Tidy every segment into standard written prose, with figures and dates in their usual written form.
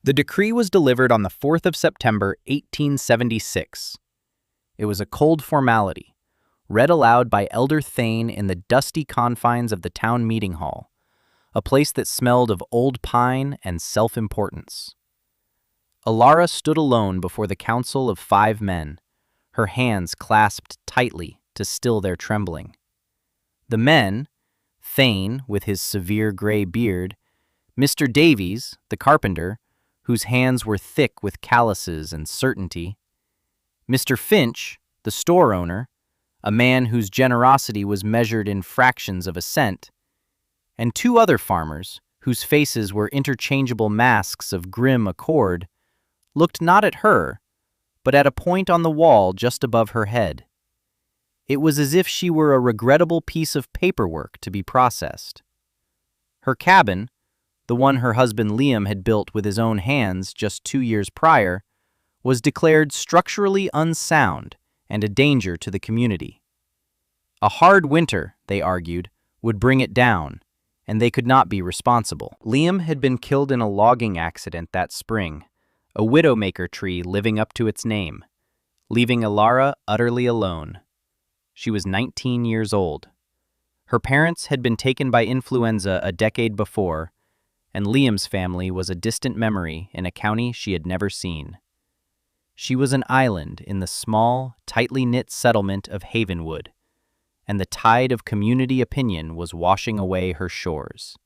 The decree was delivered on the 4th of September, 1876. It was a cold formality, read aloud by Elder Thane in the dusty confines of the town meeting hall, a place that smelled of old pine and self-importance. Alara stood alone before the council of 5 men, her hands clasped tightly to still their trembling. The men, Thane with his severe gray beard, Mr. Davies, the carpenter, whose hands were thick with calluses and certainty, Mr. Finch, the store owner, a man whose generosity was measured in fractions of a cent, and 2 other farmers, whose faces were interchangeable masks of grim accord, looked not at her, but at a point on the wall just above her head. It was as if she were a regrettable piece of paperwork to be processed. Her cabin, the one her husband Liam had built with his own hands just 2 years prior, was declared structurally unsound and a danger to the community. A hard winter, they argued, would bring it down, and they could not be responsible. Liam had been killed in a logging accident that spring, a widowmaker tree living up to its name, leaving Alara utterly alone. She was 19 years old. Her parents had been taken by influenza a decade before, and Liam's family was a distant memory in a county she had never seen. She was an island in the small, tightly knit settlement of Havenwood, and the tide of community opinion was washing away her shores.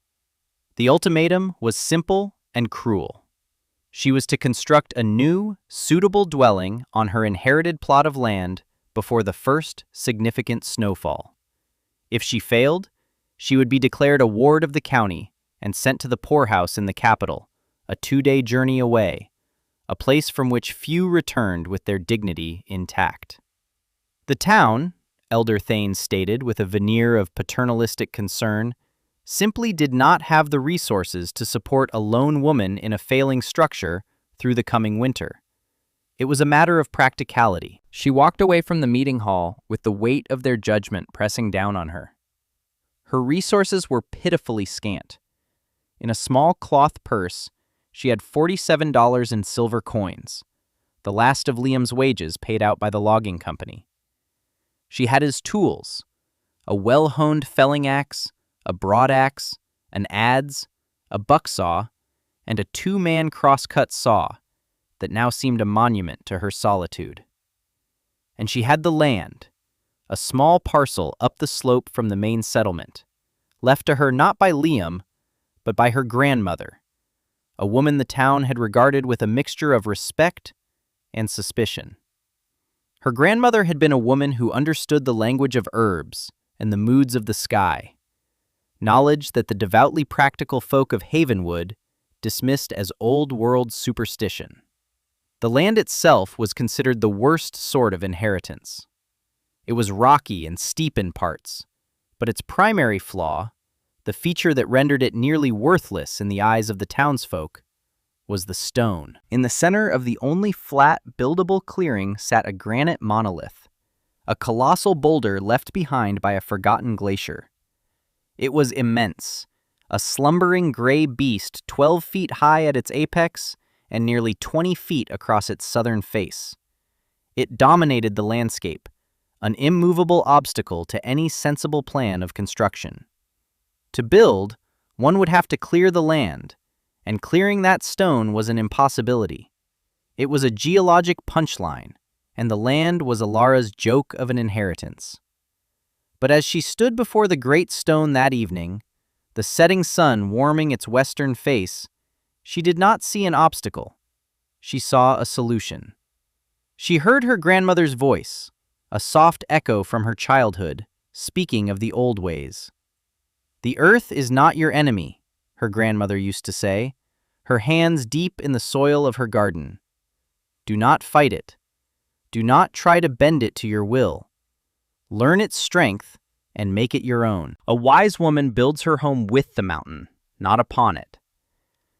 The ultimatum was simple and cruel. She was to construct a new, suitable dwelling on her inherited plot of land before the first significant snowfall. If she failed, she would be declared a ward of the county and sent to the poorhouse in the capital, a 2-day journey away, a place from which few returned with their dignity intact. The town, Elder Thane stated with a veneer of paternalistic concern, simply did not have the resources to support a lone woman in a failing structure through the coming winter. It was a matter of practicality. She walked away from the meeting hall with the weight of their judgment pressing down on her. Her resources were pitifully scant. In a small cloth purse, she had $47 in silver coins, the last of Liam's wages paid out by the logging company. She had his tools, a well-honed felling axe, a broadaxe, an adze, a bucksaw, and a 2-man cross-cut saw that now seemed a monument to her solitude. And she had the land, a small parcel up the slope from the main settlement, left to her not by Liam, but by her grandmother, a woman the town had regarded with a mixture of respect and suspicion. Her grandmother had been a woman who understood the language of herbs and the moods of the sky, knowledge that the devoutly practical folk of Havenwood dismissed as old-world superstition. The land itself was considered the worst sort of inheritance. It was rocky and steep in parts, but its primary flaw, the feature that rendered it nearly worthless in the eyes of the townsfolk, was the stone. In the center of the only flat, buildable clearing sat a granite monolith, a colossal boulder left behind by a forgotten glacier. It was immense, a slumbering gray beast 12 feet high at its apex and nearly 20 feet across its southern face. It dominated the landscape, an immovable obstacle to any sensible plan of construction. To build, one would have to clear the land, and clearing that stone was an impossibility. It was a geologic punchline, and the land was Alara's joke of an inheritance. But as she stood before the great stone that evening, the setting sun warming its western face, she did not see an obstacle. She saw a solution. She heard her grandmother's voice, a soft echo from her childhood, speaking of the old ways. "The earth is not your enemy," her grandmother used to say, her hands deep in the soil of her garden. "Do not fight it. Do not try to bend it to your will. Learn its strength and make it your own." A wise woman builds her home with the mountain, not upon it.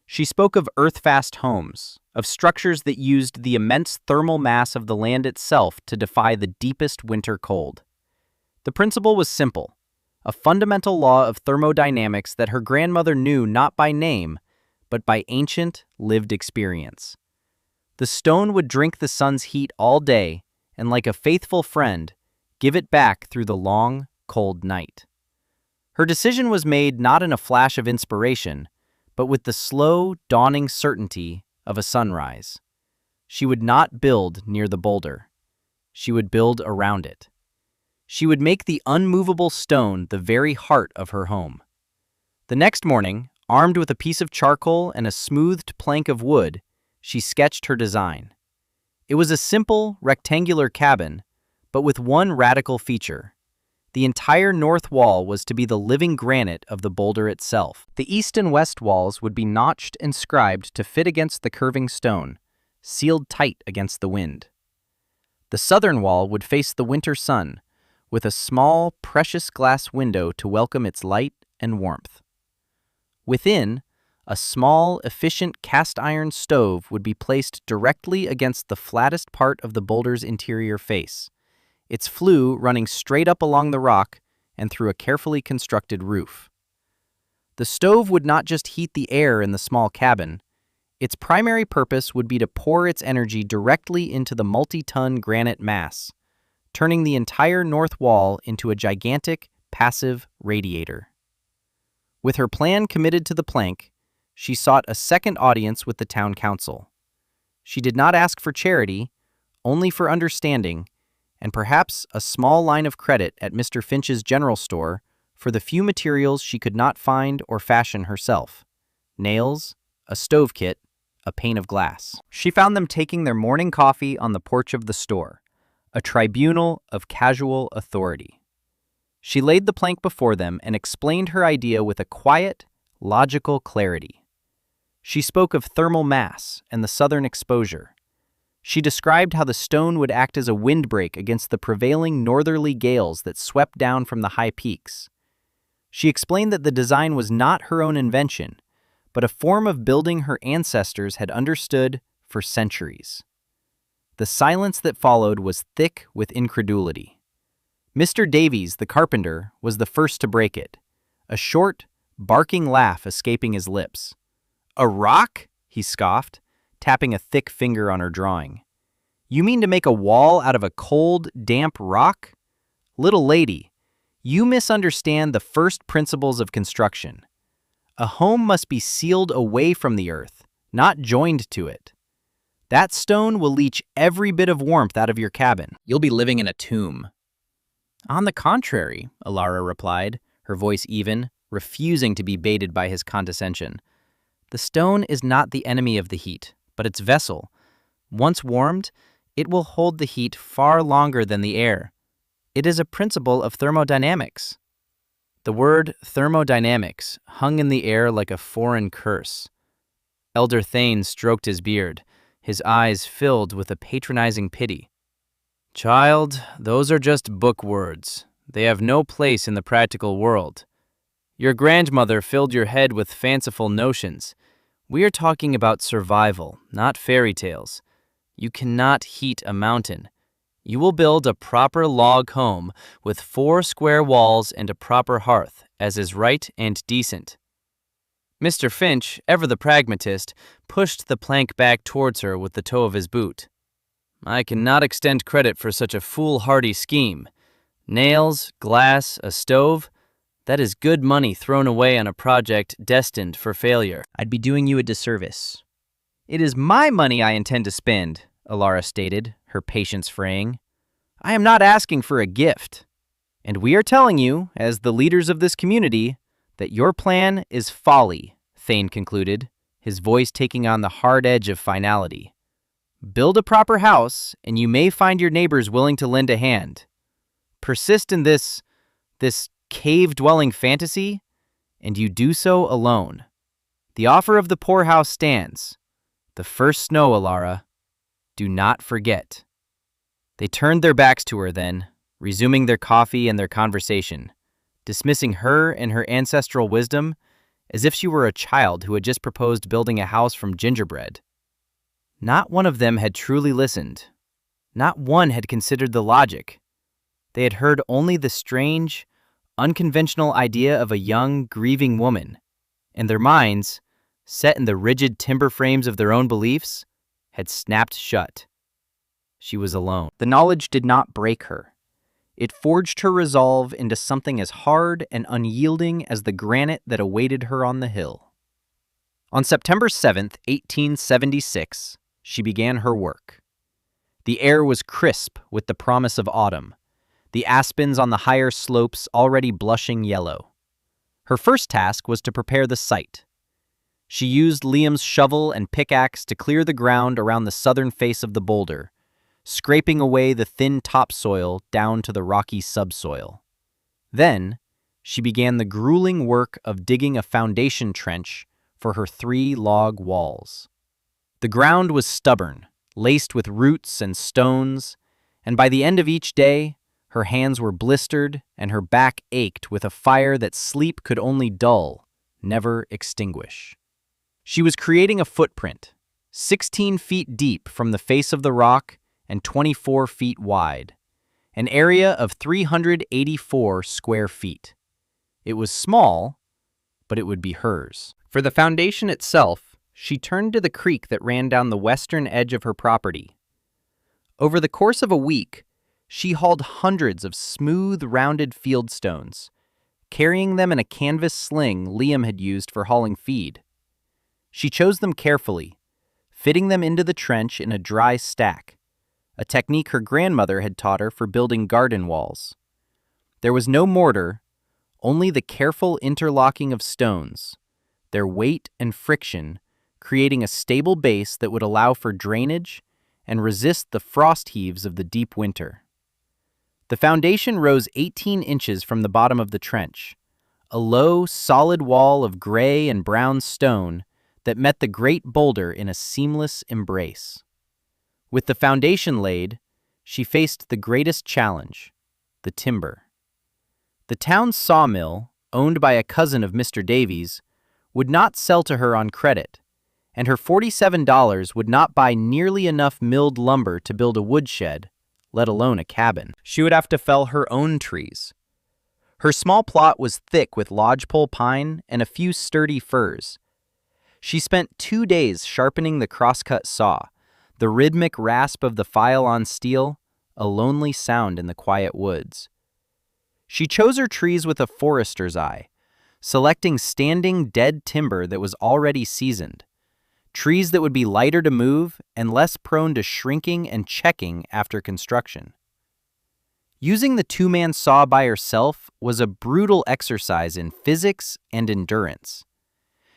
She spoke of earth-fast homes, of structures that used the immense thermal mass of the land itself to defy the deepest winter cold. The principle was simple, a fundamental law of thermodynamics that her grandmother knew not by name, but by ancient, lived experience. The stone would drink the sun's heat all day and, like a faithful friend, give it back through the long, cold night. Her decision was made not in a flash of inspiration, but with the slow, dawning certainty of a sunrise. She would not build near the boulder. She would build around it. She would make the unmovable stone the very heart of her home. The next morning, armed with a piece of charcoal and a smoothed plank of wood, she sketched her design. It was a simple, rectangular cabin, but with one radical feature. The entire north wall was to be the living granite of the boulder itself. The east and west walls would be notched and scribed to fit against the curving stone, sealed tight against the wind. The southern wall would face the winter sun, with a small, precious glass window to welcome its light and warmth. Within, a small, efficient cast-iron stove would be placed directly against the flattest part of the boulder's interior face, its flue running straight up along the rock and through a carefully constructed roof. The stove would not just heat the air in the small cabin. Its primary purpose would be to pour its energy directly into the multi-ton granite mass, turning the entire north wall into a gigantic, passive radiator. With her plan committed to the plank, she sought a second audience with the town council. She did not ask for charity, only for understanding, and perhaps a small line of credit at Mr. Finch's general store for the few materials she could not find or fashion herself: nails, a stove kit, a pane of glass. She found them taking their morning coffee on the porch of the store, a tribunal of casual authority. She laid the plank before them and explained her idea with a quiet, logical clarity. She spoke of thermal mass and the southern exposure. She described how the stone would act as a windbreak against the prevailing northerly gales that swept down from the high peaks. She explained that the design was not her own invention, but a form of building her ancestors had understood for centuries. The silence that followed was thick with incredulity. Mr. Davies, the carpenter, was the first to break it, a short, barking laugh escaping his lips. "A rock?" he scoffed, tapping a thick finger on her drawing. "You mean to make a wall out of a cold, damp rock? Little lady, you misunderstand the first principles of construction. A home must be sealed away from the earth, not joined to it. That stone will leach every bit of warmth out of your cabin. You'll be living in a tomb." "On the contrary," Alara replied, her voice even, refusing to be baited by his condescension. "The stone is not the enemy of the heat, but its vessel. Once warmed, it will hold the heat far longer than the air. It is a principle of thermodynamics." The word thermodynamics hung in the air like a foreign curse. Elder Thane stroked his beard, his eyes filled with a patronizing pity. "Child, those are just book words. They have no place in the practical world. Your grandmother filled your head with fanciful notions. We are talking about survival, not fairy tales. You cannot heat a mountain. You will build a proper log home with 4 square walls and a proper hearth, as is right and decent." Mr. Finch, ever the pragmatist, pushed the plank back towards her with the toe of his boot. "I cannot extend credit for such a foolhardy scheme. Nails, glass, a stove, that is good money thrown away on a project destined for failure." "I'd be doing you a disservice." "It is my money I intend to spend," Alara stated, her patience fraying. "I am not asking for a gift. And we are telling you, as the leaders of this community, that your plan is folly," Thane concluded, his voice taking on the hard edge of finality. "Build a proper house, and you may find your neighbors willing to lend a hand. Persist in this cave-dwelling fantasy, and you do so alone. The offer of the poorhouse stands. The first snow, Alara. Do not forget." They turned their backs to her then, resuming their coffee and their conversation, dismissing her and her ancestral wisdom as if she were a child who had just proposed building a house from gingerbread. Not one of them had truly listened. Not one had considered the logic. They had heard only the strange, unconventional idea of a young, grieving woman, and their minds, set in the rigid timber frames of their own beliefs, had snapped shut. She was alone. The knowledge did not break her. It forged her resolve into something as hard and unyielding as the granite that awaited her on the hill. On September 7th, 1876, she began her work. The air was crisp with the promise of autumn, the aspens on the higher slopes already blushing yellow. Her first task was to prepare the site. She used Liam's shovel and pickaxe to clear the ground around the southern face of the boulder, scraping away the thin topsoil down to the rocky subsoil. Then, she began the grueling work of digging a foundation trench for her 3 log walls. The ground was stubborn, laced with roots and stones, and by the end of each day, her hands were blistered and her back ached with a fire that sleep could only dull, never extinguish. She was creating a footprint, 16 feet deep from the face of the rock and 24 feet wide, an area of 384 square feet. It was small, but it would be hers. For the foundation itself, she turned to the creek that ran down the western edge of her property. Over the course of a week, she hauled hundreds of smooth, rounded fieldstones, carrying them in a canvas sling Liam had used for hauling feed. She chose them carefully, fitting them into the trench in a dry stack, a technique her grandmother had taught her for building garden walls. There was no mortar, only the careful interlocking of stones, their weight and friction creating a stable base that would allow for drainage and resist the frost heaves of the deep winter. The foundation rose 18 inches from the bottom of the trench, a low, solid wall of gray and brown stone that met the great boulder in a seamless embrace. With the foundation laid, she faced the greatest challenge, the timber. The town's sawmill, owned by a cousin of Mr. Davies, would not sell to her on credit, and her $47 would not buy nearly enough milled lumber to build a woodshed, let alone a cabin. She would have to fell her own trees. Her small plot was thick with lodgepole pine and a few sturdy firs. She spent 2 days sharpening the crosscut saw, the rhythmic rasp of the file on steel, a lonely sound in the quiet woods. She chose her trees with a forester's eye, selecting standing dead timber that was already seasoned, trees that would be lighter to move and less prone to shrinking and checking after construction. Using the 2-man saw by herself was a brutal exercise in physics and endurance.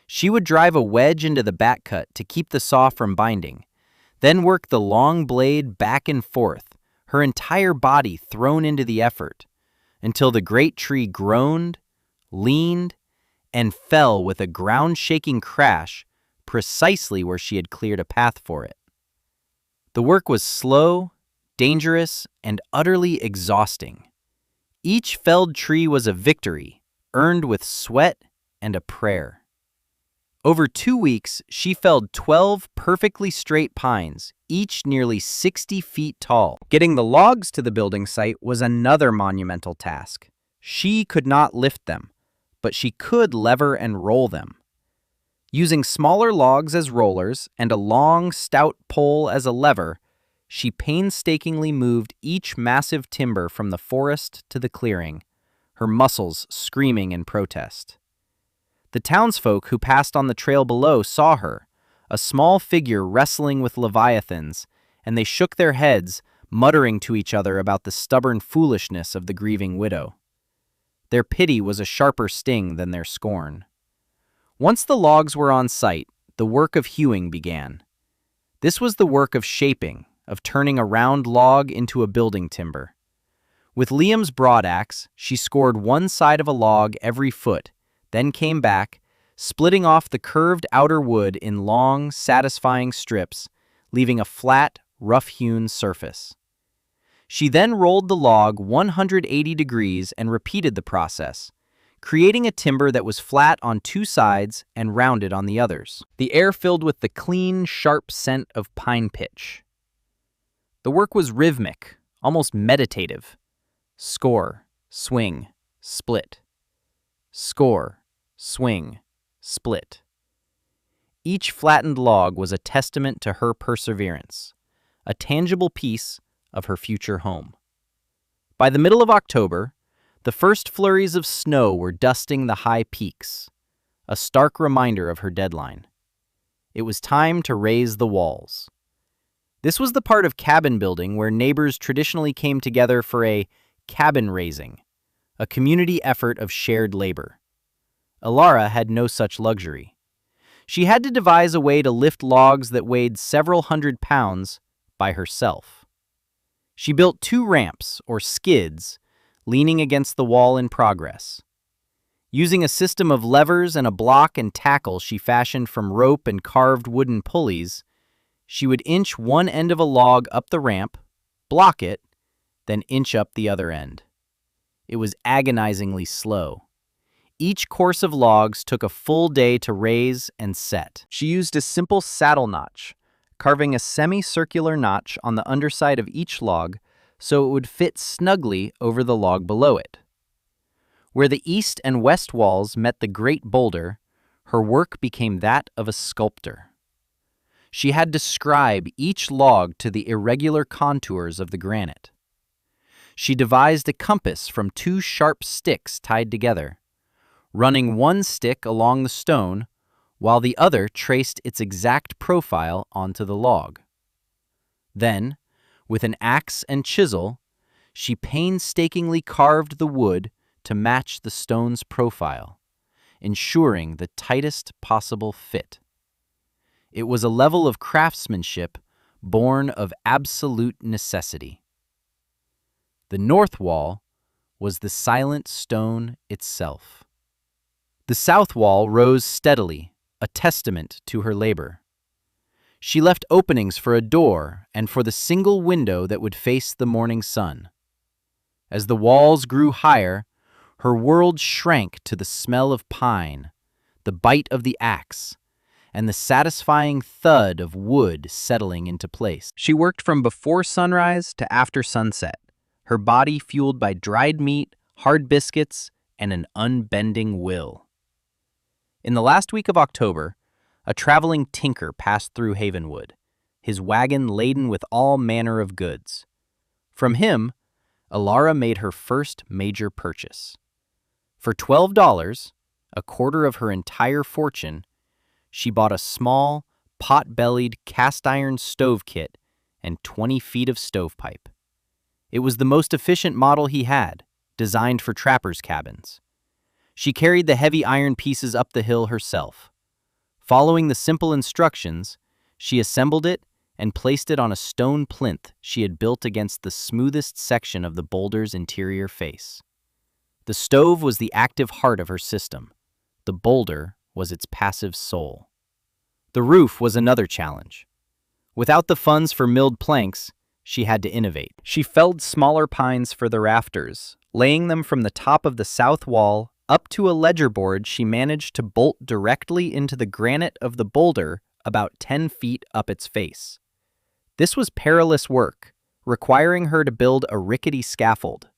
She would drive a wedge into the back cut to keep the saw from binding, then work the long blade back and forth, her entire body thrown into the effort, until the great tree groaned, leaned, and fell with a ground-shaking crash precisely where she had cleared a path for it. The work was slow, dangerous, and utterly exhausting. Each felled tree was a victory, earned with sweat and a prayer. Over 2 weeks, she felled 12 perfectly straight pines, each nearly 60 feet tall. Getting the logs to the building site was another monumental task. She could not lift them, but she could lever and roll them. Using smaller logs as rollers and a long, stout pole as a lever, she painstakingly moved each massive timber from the forest to the clearing, her muscles screaming in protest. The townsfolk who passed on the trail below saw her, a small figure wrestling with leviathans, and they shook their heads, muttering to each other about the stubborn foolishness of the grieving widow. Their pity was a sharper sting than their scorn. Once the logs were on site, the work of hewing began. This was the work of shaping, of turning a round log into a building timber. With Liam's broadaxe, she scored one side of a log every foot, then came back, splitting off the curved outer wood in long, satisfying strips, leaving a flat, rough-hewn surface. She then rolled the log 180 degrees and repeated the process, creating a timber that was flat on 2 sides and rounded on the others. The air filled with the clean, sharp scent of pine pitch. The work was rhythmic, almost meditative. Score, swing, split. Score, swing, split. Each flattened log was a testament to her perseverance, a tangible piece of her future home. By the middle of October, the first flurries of snow were dusting the high peaks, a stark reminder of her deadline. It was time to raise the walls. This was the part of cabin building where neighbors traditionally came together for a cabin raising, a community effort of shared labor. Alara had no such luxury. She had to devise a way to lift logs that weighed several hundred pounds by herself. She built 2 ramps, or skids, leaning against the wall in progress. Using a system of levers and a block and tackle she fashioned from rope and carved wooden pulleys, she would inch one end of a log up the ramp, block it, then inch up the other end. It was agonizingly slow. Each course of logs took a full day to raise and set. She used a simple saddle notch, carving a semicircular notch on the underside of each log so it would fit snugly over the log below it. Where the east and west walls met the Great Boulder, her work became that of a sculptor. She had to scribe each log to the irregular contours of the granite. She devised a compass from 2 sharp sticks tied together, running one stick along the stone while the other traced its exact profile onto the log. Then, with an axe and chisel, she painstakingly carved the wood to match the stone's profile, ensuring the tightest possible fit. It was a level of craftsmanship born of absolute necessity. The north wall was the silent stone itself. The south wall rose steadily, a testament to her labor. She left openings for a door and for the single window that would face the morning sun. As the walls grew higher, her world shrank to the smell of pine, the bite of the axe, and the satisfying thud of wood settling into place. She worked from before sunrise to after sunset, her body fueled by dried meat, hard biscuits, and an unbending will. In the last week of October, a traveling tinker passed through Havenwood, his wagon laden with all manner of goods. From him, Alara made her first major purchase. For $12, a quarter of her entire fortune, she bought a small, pot-bellied cast-iron stove kit and 20 feet of stovepipe. It was the most efficient model he had, designed for trappers' cabins. She carried the heavy iron pieces up the hill herself. Following the simple instructions, she assembled it and placed it on a stone plinth she had built against the smoothest section of the boulder's interior face. The stove was the active heart of her system. The boulder was its passive soul. The roof was another challenge. Without the funds for milled planks, she had to innovate. She felled smaller pines for the rafters, laying them from the top of the south wall up to a ledger board she managed to bolt directly into the granite of the boulder about 10 feet up its face. This was perilous work, requiring her to build a rickety scaffold.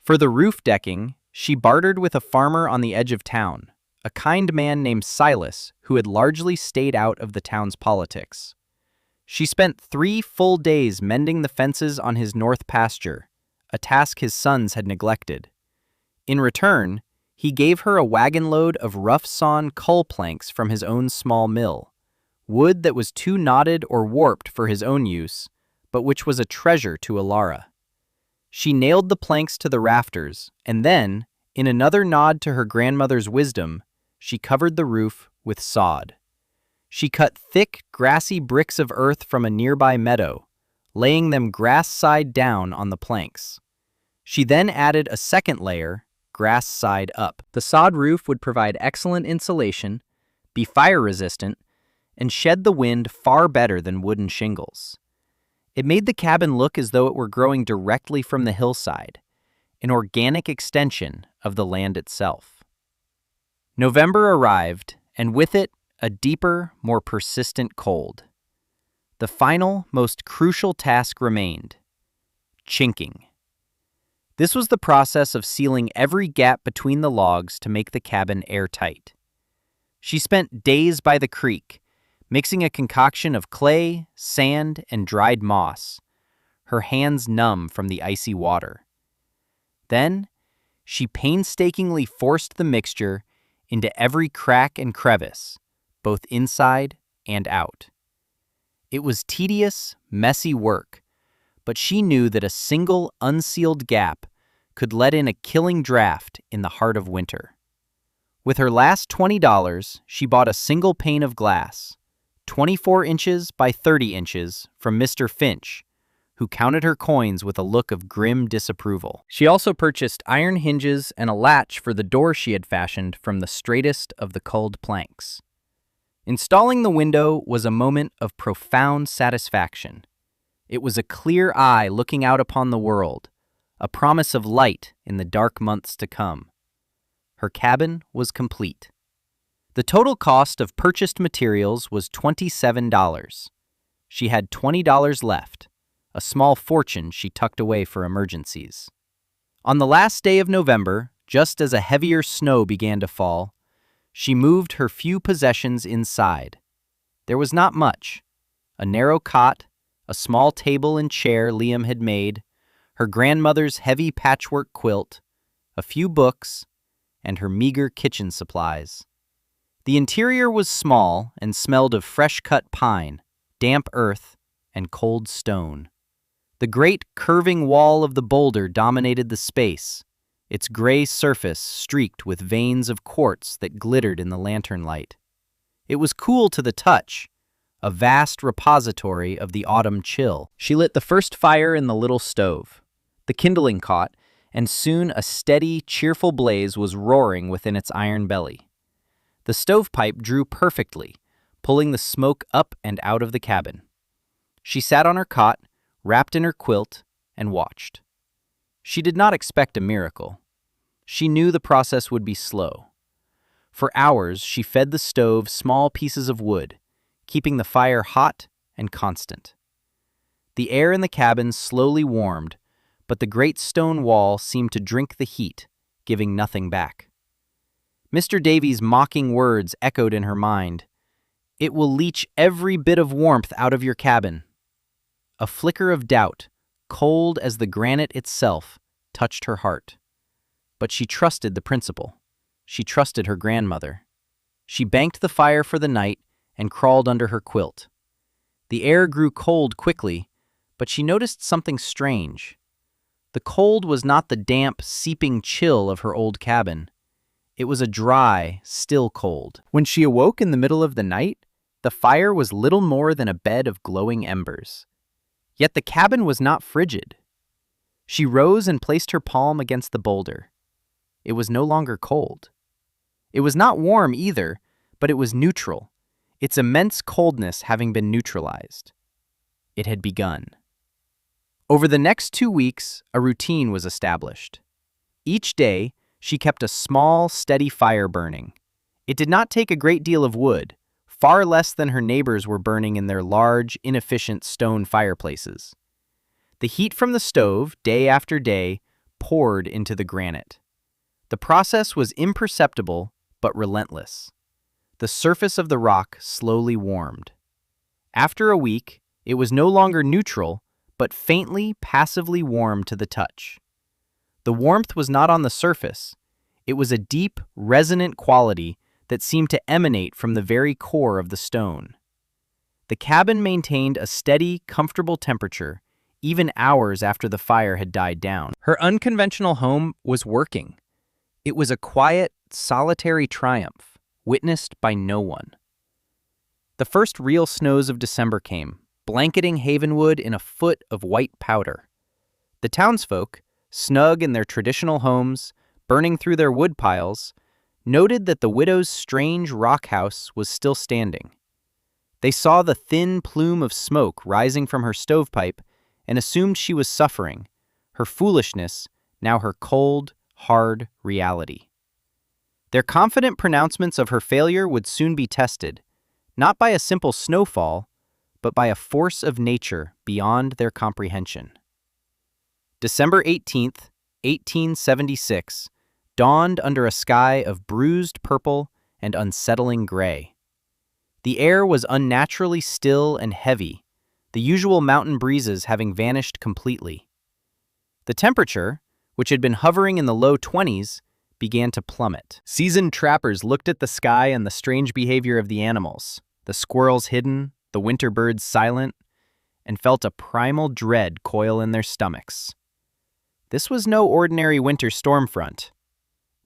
For the roof decking, she bartered with a farmer on the edge of town, a kind man named Silas who had largely stayed out of the town's politics. She spent 3 full days mending the fences on his north pasture, a task his sons had neglected. In return, he gave her a wagon load of rough-sawn cull planks from his own small mill, wood that was too knotted or warped for his own use, but which was a treasure to Alara. She nailed the planks to the rafters, and then, in another nod to her grandmother's wisdom, she covered the roof with sod. She cut thick, grassy bricks of earth from a nearby meadow, laying them grass side down on the planks. She then added a second layer, grass side up. The sod roof would provide excellent insulation, be fire-resistant, and shed the wind far better than wooden shingles. It made the cabin look as though it were growing directly from the hillside, an organic extension of the land itself. November arrived, and with it, a deeper, more persistent cold. The final, most crucial task remained: chinking. This was the process of sealing every gap between the logs to make the cabin airtight. She spent days by the creek, mixing a concoction of clay, sand, and dried moss, her hands numb from the icy water. Then, she painstakingly forced the mixture into every crack and crevice, both inside and out. It was tedious, messy work, but she knew that a single unsealed gap could let in a killing draft in the heart of winter. With her last $20, she bought a single pane of glass, 24 inches by 30 inches, from Mr. Finch, who counted her coins with a look of grim disapproval. She also purchased iron hinges and a latch for the door she had fashioned from the straightest of the culled planks. Installing the window was a moment of profound satisfaction. It was a clear eye looking out upon the world, a promise of light in the dark months to come. Her cabin was complete. The total cost of purchased materials was $27. She had $20 left, a small fortune she tucked away for emergencies. On the last day of November, just as a heavier snow began to fall, she moved her few possessions inside. There was not much: a narrow cot, a small table and chair Liam had made, her grandmother's heavy patchwork quilt, a few books, and her meager kitchen supplies. The interior was small and smelled of fresh-cut pine, damp earth, and cold stone. The great curving wall of the Boulder dominated the space, its gray surface streaked with veins of quartz that glittered in the lantern light. It was cool to the touch, a vast repository of the autumn chill. She lit the first fire in the little stove. The kindling caught, and soon a steady, cheerful blaze was roaring within its iron belly. The stovepipe drew perfectly, pulling the smoke up and out of the cabin. She sat on her cot, wrapped in her quilt, and watched. She did not expect a miracle. She knew the process would be slow. For hours, she fed the stove small pieces of wood, keeping the fire hot and constant. The air in the cabin slowly warmed, but the great stone wall seemed to drink the heat, giving nothing back. Mr. Davies' mocking words echoed in her mind. "It will leach every bit of warmth out of your cabin." A flicker of doubt, cold as the granite itself, touched her heart. But she trusted the principle. She trusted her grandmother. She banked the fire for the night and crawled under her quilt. The air grew cold quickly, but she noticed something strange. The cold was not the damp, seeping chill of her old cabin. It was a dry, still cold. When she awoke in the middle of the night, the fire was little more than a bed of glowing embers. Yet the cabin was not frigid. She rose and placed her palm against the boulder. It was no longer cold. It was not warm either, but it was neutral, its immense coldness having been neutralized. It had begun. Over the next 2 weeks, a routine was established. Each day, she kept a small, steady fire burning. It did not take a great deal of wood, far less than her neighbors were burning in their large, inefficient stone fireplaces. The heat from the stove, day after day, poured into the granite. The process was imperceptible but relentless. The surface of the rock slowly warmed. After a week, it was no longer neutral, but faintly, passively warm to the touch. The warmth was not on the surface. It was a deep, resonant quality that seemed to emanate from the very core of the stone. The cabin maintained a steady, comfortable temperature, even hours after the fire had died down. Her unconventional home was working. It was a quiet, solitary triumph, witnessed by no one. The first real snows of December came, blanketing Havenwood in a foot of white powder. The townsfolk, snug in their traditional homes, burning through their wood piles, noted that the widow's strange rock house was still standing. They saw the thin plume of smoke rising from her stovepipe and assumed she was suffering, her foolishness now her cold, hard reality. Their confident pronouncements of her failure would soon be tested, not by a simple snowfall, but by a force of nature beyond their comprehension. December 18th, 1876, dawned under a sky of bruised purple and unsettling gray. The air was unnaturally still and heavy, the usual mountain breezes having vanished completely. The temperature, which had been hovering in the low 20s, began to plummet. Seasoned trappers looked at the sky and the strange behavior of the animals, the squirrels hidden, the winter birds silent, and felt a primal dread coil in their stomachs. This was no ordinary winter storm front.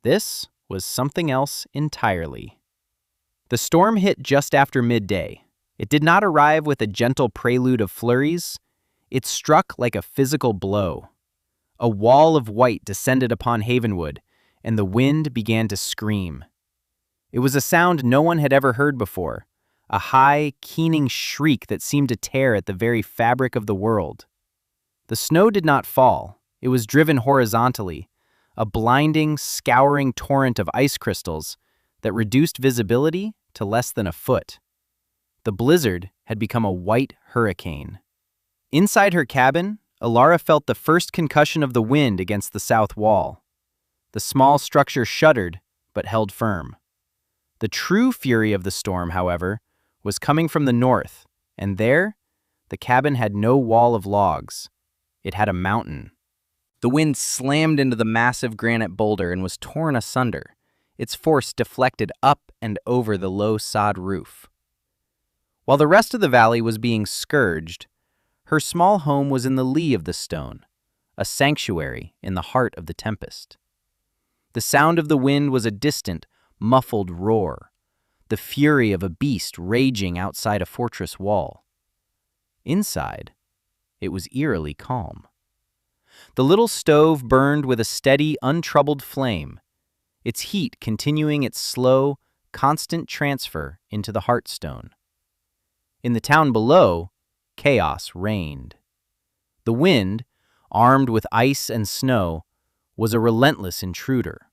This was something else entirely. The storm hit just after midday. It did not arrive with a gentle prelude of flurries. It struck like a physical blow. A wall of white descended upon Havenwood, and the wind began to scream. It was a sound no one had ever heard before, a high, keening shriek that seemed to tear at the very fabric of the world. The snow did not fall. It was driven horizontally, a blinding, scouring torrent of ice crystals that reduced visibility to less than a foot. The blizzard had become a white hurricane. Inside her cabin, Alara felt the first concussion of the wind against the south wall. The small structure shuddered, but held firm. The true fury of the storm, however, was coming from the north, and there, the cabin had no wall of logs. It had a mountain. The wind slammed into the massive granite boulder and was torn asunder, its force deflected up and over the low sod roof. While the rest of the valley was being scourged, her small home was in the lee of the stone, a sanctuary in the heart of the tempest. The sound of the wind was a distant, muffled roar, the fury of a beast raging outside a fortress wall. Inside, it was eerily calm. The little stove burned with a steady, untroubled flame, its heat continuing its slow, constant transfer into the hearthstone. In the town below, chaos reigned. The wind, armed with ice and snow, was a relentless intruder.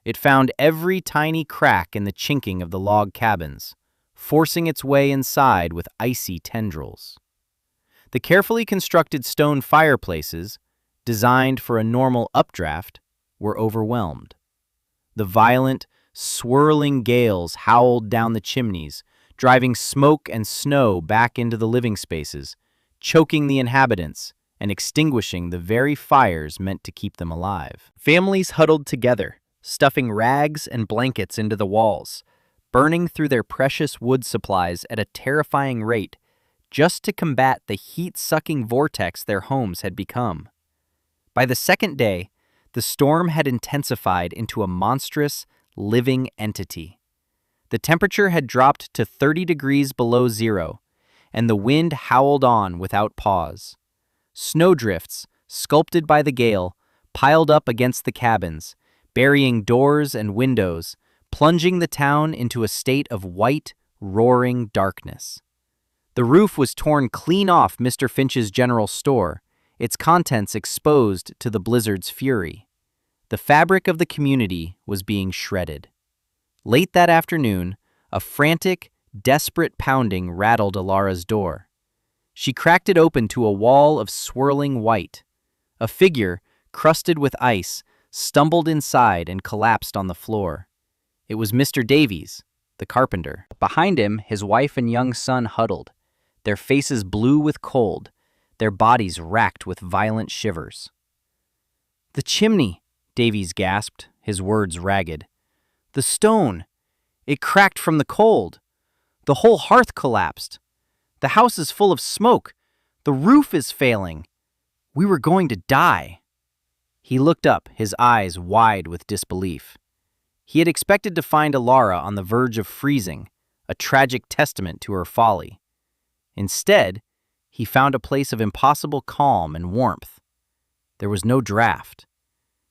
It found every tiny crack in the chinking of the log cabins, forcing its way inside with icy tendrils. The carefully constructed stone fireplaces, designed for a normal updraft, were overwhelmed. The violent, swirling gales howled down the chimneys, driving smoke and snow back into the living spaces, choking the inhabitants and extinguishing the very fires meant to keep them alive. Families huddled together, stuffing rags and blankets into the walls, burning through their precious wood supplies at a terrifying rate, just to combat the heat-sucking vortex their homes had become. By the second day, the storm had intensified into a monstrous, living entity. The temperature had dropped to 30 degrees below zero, and the wind howled on without pause. Snowdrifts, sculpted by the gale, piled up against the cabins, burying doors and windows, plunging the town into a state of white, roaring darkness. The roof was torn clean off Mr. Finch's general store, its contents exposed to the blizzard's fury. The fabric of the community was being shredded. Late that afternoon, a frantic, desperate pounding rattled Alara's door. She cracked it open to a wall of swirling white. A figure, crusted with ice, stumbled inside and collapsed on the floor. It was Mr. Davies, the carpenter. Behind him, his wife and young son huddled, their faces blue with cold, their bodies racked with violent shivers. "The chimney," Davies gasped, his words ragged. "The stone. It cracked from the cold. The whole hearth collapsed. The house is full of smoke. The roof is failing. We were going to die." He looked up, his eyes wide with disbelief. He had expected to find Alara on the verge of freezing, a tragic testament to her folly. Instead, he found a place of impossible calm and warmth. There was no draft.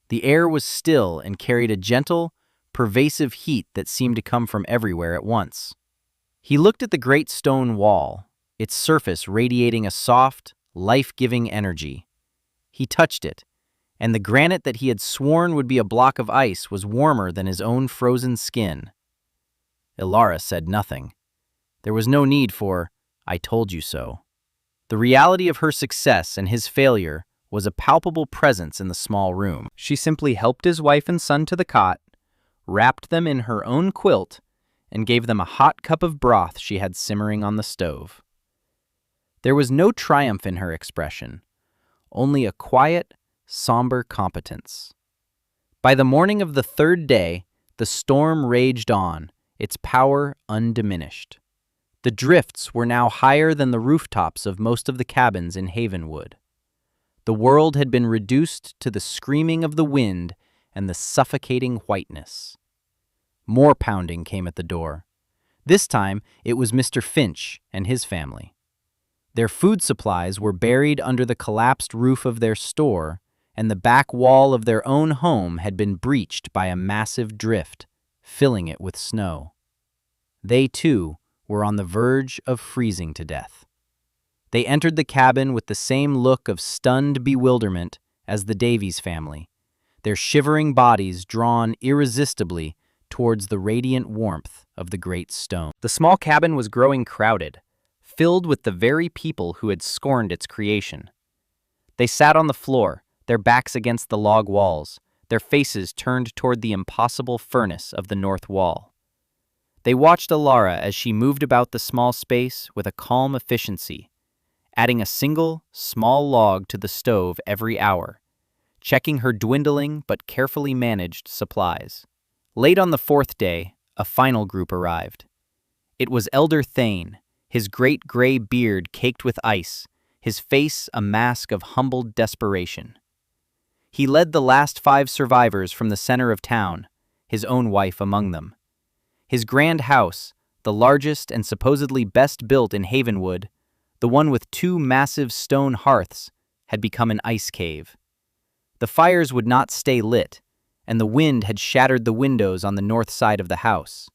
The air was still and carried a gentle, pervasive heat that seemed to come from everywhere at once. He looked at the great stone wall, its surface radiating a soft, life-giving energy. He touched it, and the granite that he had sworn would be a block of ice was warmer than his own frozen skin. Alara said nothing. There was no need for, "I told you so." The reality of her success and his failure was a palpable presence in the small room. She simply helped his wife and son to the cot, wrapped them in her own quilt, and gave them a hot cup of broth she had simmering on the stove. There was no triumph in her expression, only a quiet, somber competence. By the morning of the third day, the storm raged on, its power undiminished. The drifts were now higher than the rooftops of most of the cabins in Havenwood. The world had been reduced to the screaming of the wind and the suffocating whiteness. More pounding came at the door. This time, it was Mr. Finch and his family. Their food supplies were buried under the collapsed roof of their store, and the back wall of their own home had been breached by a massive drift, filling it with snow. They, too, were on the verge of freezing to death. They entered the cabin with the same look of stunned bewilderment as the Davies family, their shivering bodies drawn irresistibly towards the radiant warmth of the great stone. The small cabin was growing crowded, filled with the very people who had scorned its creation. They sat on the floor, their backs against the log walls, their faces turned toward the impossible furnace of the north wall. They watched Alara as she moved about the small space with a calm efficiency, adding a single, small log to the stove every hour, checking her dwindling but carefully managed supplies. Late on the fourth day, a final group arrived. It was Elder Thane, his great gray beard caked with ice, his face a mask of humbled desperation. He led the last 5 survivors from the center of town, his own wife among them. His grand house, the largest and supposedly best built in Havenwood, the one with 2 massive stone hearths, had become an ice cave. The fires would not stay lit, and the wind had shattered the windows on the north side of the house.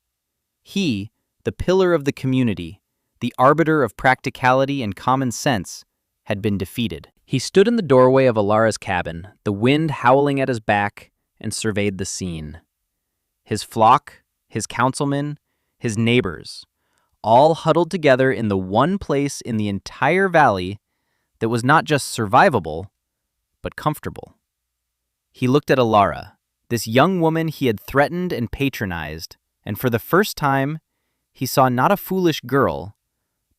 He, the pillar of the community, the arbiter of practicality and common sense, had been defeated. He stood in the doorway of Alara's cabin, the wind howling at his back, and surveyed the scene. His flock, his councilmen, his neighbors, all huddled together in the one place in the entire valley that was not just survivable, but comfortable. He looked at Alara, this young woman he had threatened and patronized, and for the first time, he saw not a foolish girl,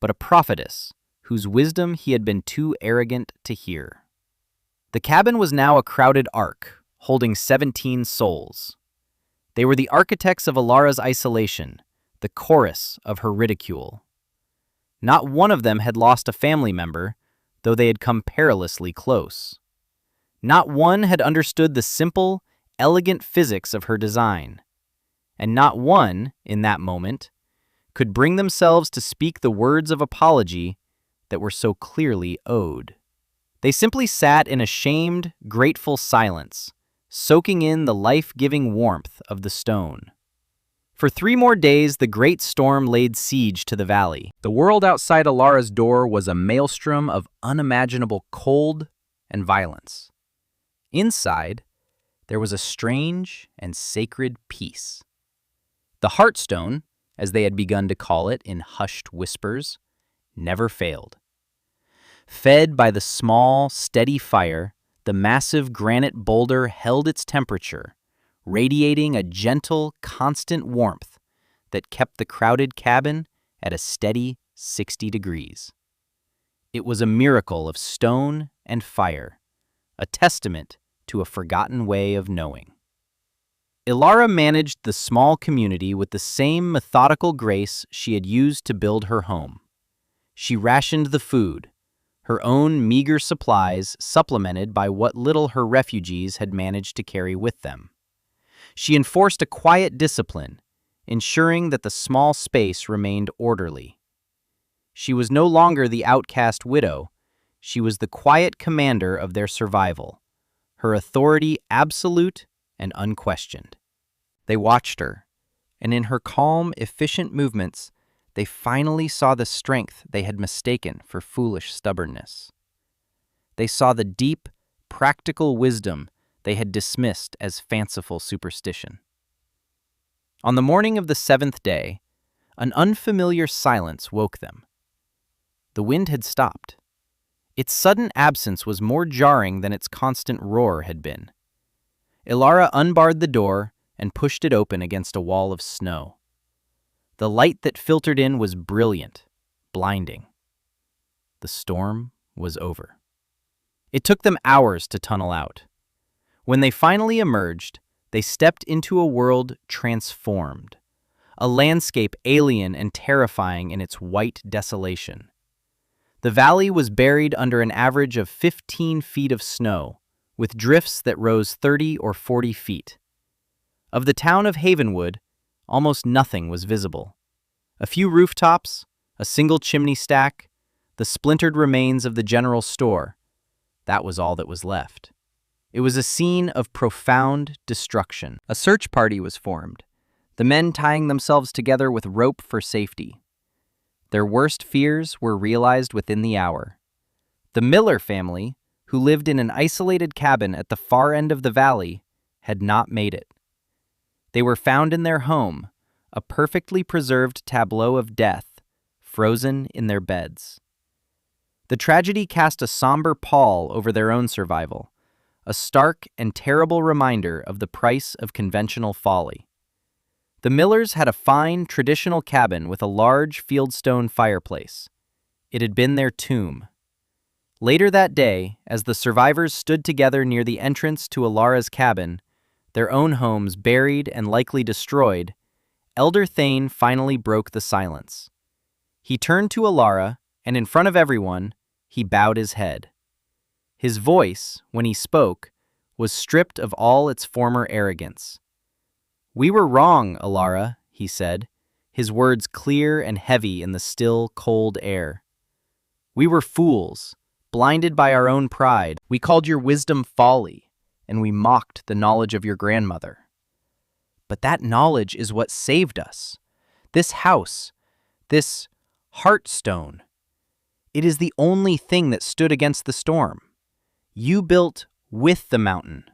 but a prophetess whose wisdom he had been too arrogant to hear. The cabin was now a crowded ark, holding 17 souls. They were the architects of Alara's isolation, the chorus of her ridicule. Not one of them had lost a family member, though they had come perilously close. Not one had understood the simple, elegant physics of her design. And not one, in that moment, could bring themselves to speak the words of apology that were so clearly owed. They simply sat in a shamed, grateful silence, soaking in the life-giving warmth of the stone. For 3 more days, the great storm laid siege to the valley. The world outside Alara's door was a maelstrom of unimaginable cold and violence. Inside, there was a strange and sacred peace. The Heartstone, as they had begun to call it in hushed whispers, never failed. Fed by the small, steady fire, the massive granite boulder held its temperature, radiating a gentle, constant warmth that kept the crowded cabin at a steady 60 degrees. It was a miracle of stone and fire, a testament to a forgotten way of knowing. Alara managed the small community with the same methodical grace she had used to build her home. She rationed the food, her own meager supplies supplemented by what little her refugees had managed to carry with them. She enforced a quiet discipline, ensuring that the small space remained orderly. She was no longer the outcast widow, she was the quiet commander of their survival, her authority absolute and unquestioned. They watched her, and in her calm, efficient movements, they finally saw the strength they had mistaken for foolish stubbornness. They saw the deep, practical wisdom they had dismissed as fanciful superstition. On the morning of the 7th day, an unfamiliar silence woke them. The wind had stopped. Its sudden absence was more jarring than its constant roar had been. Alara unbarred the door and pushed it open against a wall of snow. The light that filtered in was brilliant, blinding. The storm was over. It took them hours to tunnel out. When they finally emerged, they stepped into a world transformed, a landscape alien and terrifying in its white desolation. The valley was buried under an average of 15 feet of snow, with drifts that rose 30 or 40 feet. Of the town of Havenwood, almost nothing was visible. A few rooftops, a single chimney stack, the splintered remains of the general store. That was all that was left. It was a scene of profound destruction. A search party was formed, the men tying themselves together with rope for safety. Their worst fears were realized within the hour. The Miller family, who lived in an isolated cabin at the far end of the valley, had not made it. They were found in their home, a perfectly preserved tableau of death, frozen in their beds. The tragedy cast a somber pall over their own survival, a stark and terrible reminder of the price of conventional folly. The Millers had a fine, traditional cabin with a large fieldstone fireplace. It had been their tomb. Later that day, as the survivors stood together near the entrance to Alara's cabin, their own homes buried and likely destroyed, Elder Thane finally broke the silence. He turned to Alara, and in front of everyone, he bowed his head. His voice, when he spoke, was stripped of all its former arrogance. "We were wrong, Alara," he said, his words clear and heavy in the still, cold air. "We were fools, blinded by our own pride. We called your wisdom folly, and we mocked the knowledge of your grandmother. But that knowledge is what saved us. This house, this heartstone, it is the only thing that stood against the storm. You built with the mountain,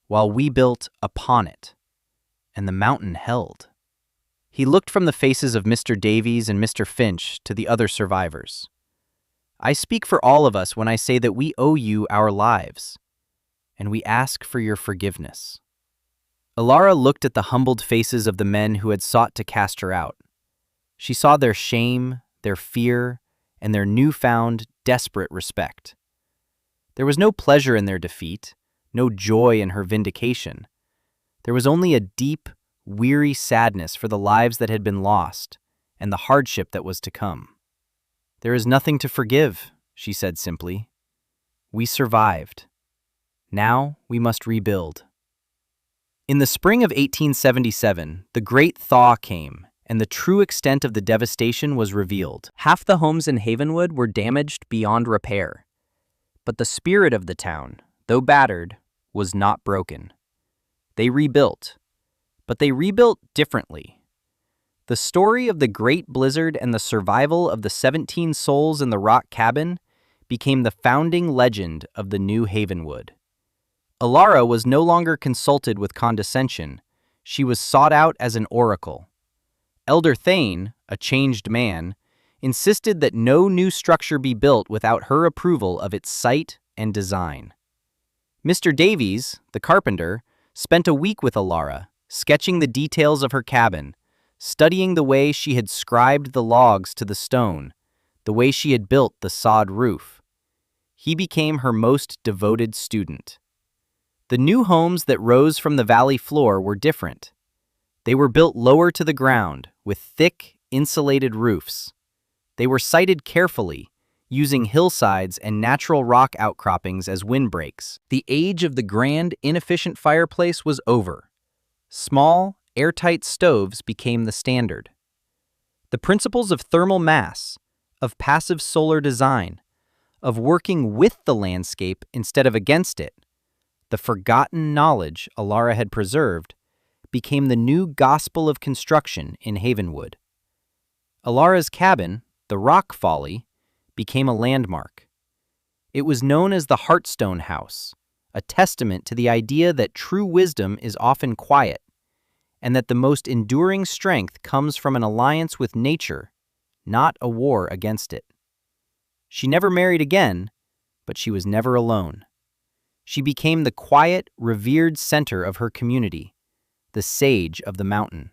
while we built upon it, and the mountain held." He looked from the faces of Mr. Davies and Mr. Finch to the other survivors. "I speak for all of us when I say that we owe you our lives, and we ask for your forgiveness." Alara looked at the humbled faces of the men who had sought to cast her out. She saw their shame, their fear, and their newfound, desperate respect. There was no pleasure in their defeat, no joy in her vindication. There was only a deep, weary sadness for the lives that had been lost and the hardship that was to come. "There is nothing to forgive," she said simply. "We survived. Now we must rebuild." In the spring of 1877, the Great Thaw came, and the true extent of the devastation was revealed. Half the homes in Havenwood were damaged beyond repair. But the spirit of the town, though battered, was not broken. They rebuilt, but they rebuilt differently. The story of the Great Blizzard and the survival of the 17 souls in the rock cabin became the founding legend of the new Havenwood. Alara was no longer consulted with condescension. She was sought out as an oracle. Elder Thane, a changed man, insisted that no new structure be built without her approval of its site and design. Mr. Davies, the carpenter, spent a week with Alara, sketching the details of her cabin, studying the way she had scribed the logs to the stone, the way she had built the sod roof. He became her most devoted student. The new homes that rose from the valley floor were different. They were built lower to the ground, with thick, insulated roofs. They were sited carefully, using hillsides and natural rock outcroppings as windbreaks. The age of the grand, inefficient fireplace was over. Small, airtight stoves became the standard. The principles of thermal mass, of passive solar design, of working with the landscape instead of against it, the forgotten knowledge Alara had preserved, became the new gospel of construction in Havenwood. Alara's cabin, the Rock Folly, became a landmark. It was known as the Heartstone House, a testament to the idea that true wisdom is often quiet, and that the most enduring strength comes from an alliance with nature, not a war against it. She never married again, but she was never alone. She became the quiet, revered center of her community, the sage of the mountain.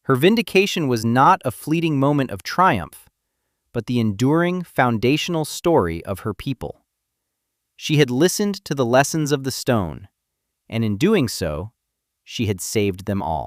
Her vindication was not a fleeting moment of triumph, but the enduring, foundational story of her people. She had listened to the lessons of the stone, and in doing so, she had saved them all.